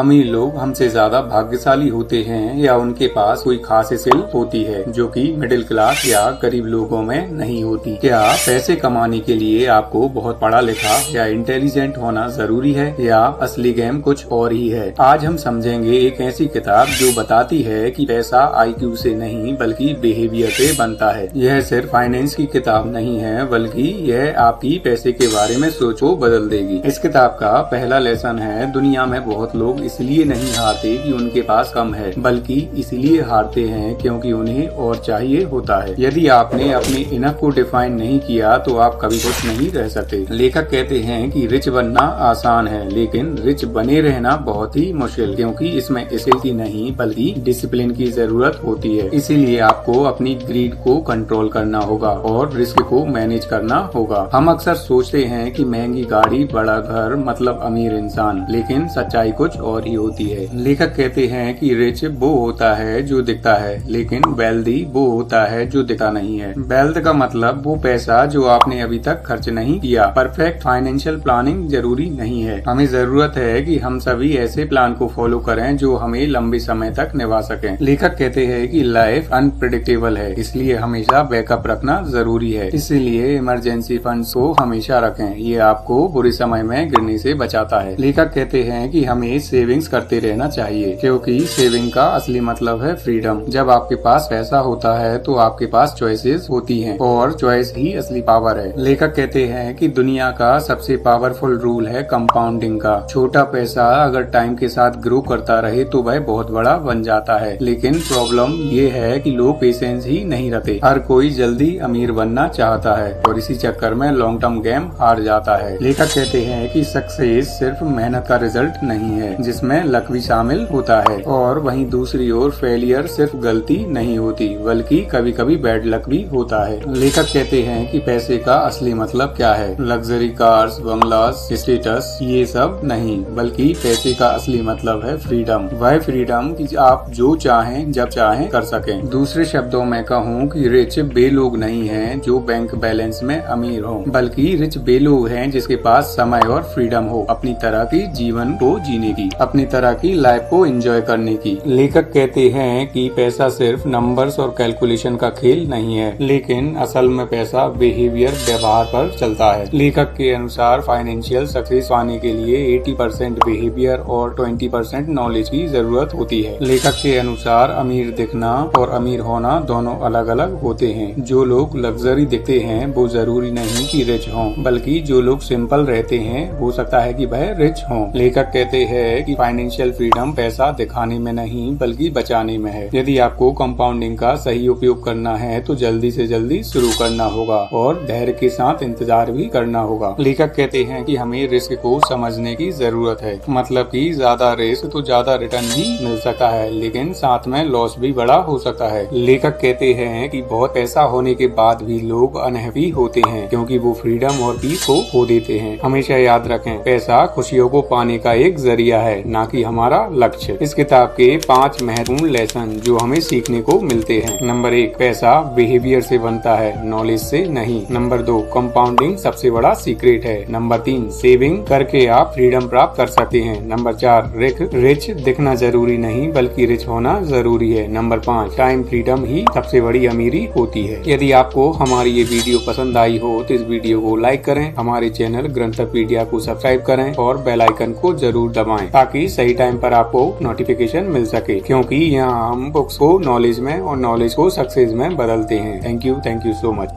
अमीर लोग हमसे ज्यादा भाग्यशाली होते हैं या उनके पास कोई खास स्किल होती है जो कि मिडिल क्लास या गरीब लोगों में नहीं होती। क्या पैसे कमाने के लिए आपको बहुत पढ़ा लिखा या इंटेलिजेंट होना जरूरी है या असली गेम कुछ और ही है? आज हम समझेंगे एक ऐसी किताब जो बताती है कि पैसा IQ से नहीं बल्कि बिहेवियर से बनता है। यह सिर्फ फाइनेंस की किताब नहीं है बल्कि यह आपकी पैसे के बारे में सोच को बदल देगी। इस किताब का पहला लेसन है, दुनिया में बहुत लोग इसलिए नहीं हारते कि उनके पास कम है बल्कि इसलिए हारते हैं क्योंकि उन्हें और चाहिए होता है। यदि आपने अपने इनफ को डिफाइन नहीं किया तो आप कभी कुछ नहीं रह सकते। लेखक कहते हैं कि रिच बनना आसान है लेकिन रिच बने रहना बहुत ही मुश्किल, क्योंकि इसमें स्किल की नहीं बल्कि डिसिप्लिन की जरूरत होती है। इसीलिए आपको अपनी ग्रीड को कंट्रोल करना होगा और रिस्क को मैनेज करना होगा। हम अक्सर सोचते हैं कि महंगी गाड़ी, बड़ा घर मतलब अमीर इंसान, लेकिन सच्चाई कुछ और ही होती है। लेखक कहते हैं कि रिच वो होता है जो दिखता है लेकिन वेल्दी वो होता है जो दिखता नहीं है। वेल्थ का मतलब वो पैसा जो आपने अभी तक खर्च नहीं किया। परफेक्ट फाइनेंशियल प्लानिंग जरूरी नहीं है, हमें जरूरत है कि हम सभी ऐसे प्लान को फॉलो करें जो हमें लंबे समय तक निभा सकें। लेखक कहते हैं कि लाइफ अनप्रेडिक्टेबल है, इसलिए हमेशा बैकअप रखना जरूरी है। इसीलिए इमरजेंसी फंड्स को हमेशा रखें, ये आपको बुरे समय में गिरने से बचाता है। लेखक कहते हैं कि हमें सेविंग्स करते रहना चाहिए क्योंकि सेविंग का असली मतलब है फ्रीडम। जब आपके पास पैसा होता है तो आपके पास चॉइसेस होती हैं और चॉइस ही असली पावर है। लेखक कहते हैं कि दुनिया का सबसे पावरफुल रूल है कंपाउंडिंग का। छोटा पैसा अगर टाइम के साथ ग्रो करता रहे तो वह बहुत बड़ा बन जाता है, लेकिन प्रॉब्लम ये है कि लोग पेशेंस ही नहीं रखते। हर कोई जल्दी अमीर बनना चाहता है और इसी चक्कर में लॉन्ग टर्म गेम हार जाता है। लेखक कहते हैं कि सक्सेस सिर्फ मेहनत का रिजल्ट नहीं है जिसमें लक भी शामिल होता है, और वहीं दूसरी ओर फेलियर सिर्फ गलती नहीं होती बल्कि कभी कभी बैड लक भी होता है। लेखक कहते हैं कि पैसे का असली मतलब क्या है? लग्जरी कार्स, बंगलास, स्टेटस, ये सब नहीं, बल्कि पैसे का असली मतलब है फ्रीडम। वह फ्रीडम कि आप जो चाहें जब चाहें कर सकें। दूसरे शब्दों में कहूँ कि रिच वे लोग नहीं हैं जो बैंक बैलेंस में अमीर हों, बल्कि रिच वे लोग हैं जिसके पास समय और फ्रीडम हो अपनी तरह की जीवन को जीने की, अपनी तरह की लाइफ को एंजॉय करने की। लेखक कहते हैं कि पैसा सिर्फ नंबर्स और कैलकुलेशन का खेल नहीं है, लेकिन असल में पैसा बिहेवियर, व्यवहार पर चलता है। लेखक के अनुसार फाइनेंशियल सक्सेस पाने के लिए 80% बिहेवियर और 20% नॉलेज की जरूरत होती है। लेखक के अनुसार अमीर दिखना और अमीर होना दोनों अलग अलग होते हैं। जो लोग लग्जरी दिखते हैं वो जरूरी नहीं कि रिच हों, बल्कि जो लोग सिंपल रहते हैं हो सकता है कि वह रिच हों। लेखक कहते हैं कि फाइनेंशियल फ्रीडम पैसा दिखाने में नहीं बल्कि बचाने में है। यदि आपको कंपाउंडिंग का सही उपयोग करना है तो जल्दी से जल्दी शुरू करना होगा और धैर्य के साथ इंतजार भी करना होगा। लेखक कहते हैं कि हमें रिस्क को समझने की जरूरत है, मतलब कि ज्यादा रिस्क तो ज्यादा रिटर्न भी मिल सकता है लेकिन साथ में लॉस भी बड़ा हो सकता है। लेखक कहते हैं कि बहुत पैसा होने के बाद भी लोग अनहैप्पी होते हैं क्योंकि वो फ्रीडम और पीस को खो देते हैं। हमेशा याद रखें, पैसा खुशियों को पाने का एक जरिया है, ना कि हमारा लक्ष्य। इस किताब के 5 महत्वपूर्ण लेसन जो हमें सीखने को मिलते हैं। नंबर 1, पैसा बिहेवियर से बनता है, नॉलेज से नहीं। नंबर 2, कंपाउंडिंग सबसे बड़ा सीक्रेट है। नंबर 3, सेविंग करके आप फ्रीडम प्राप्त कर सकते हैं। नंबर 4, रिच दिखना जरूरी नहीं बल्कि रिच होना जरूरी है। नंबर 5, टाइम फ्रीडम ही सबसे बड़ी अमीरी होती है। यदि आपको हमारी ये वीडियो पसंद आई हो तो इस वीडियो को लाइक करें, हमारे चैनल ग्रंथपीडिया को सब्सक्राइब करें और बेल आइकन को जरूर दबाएं ताकि सही टाइम पर आपको नोटिफिकेशन मिल सके, क्योंकि यहाँ हम बुक्स को नॉलेज में और नॉलेज को सक्सेस में बदलते हैं। Thank you so much.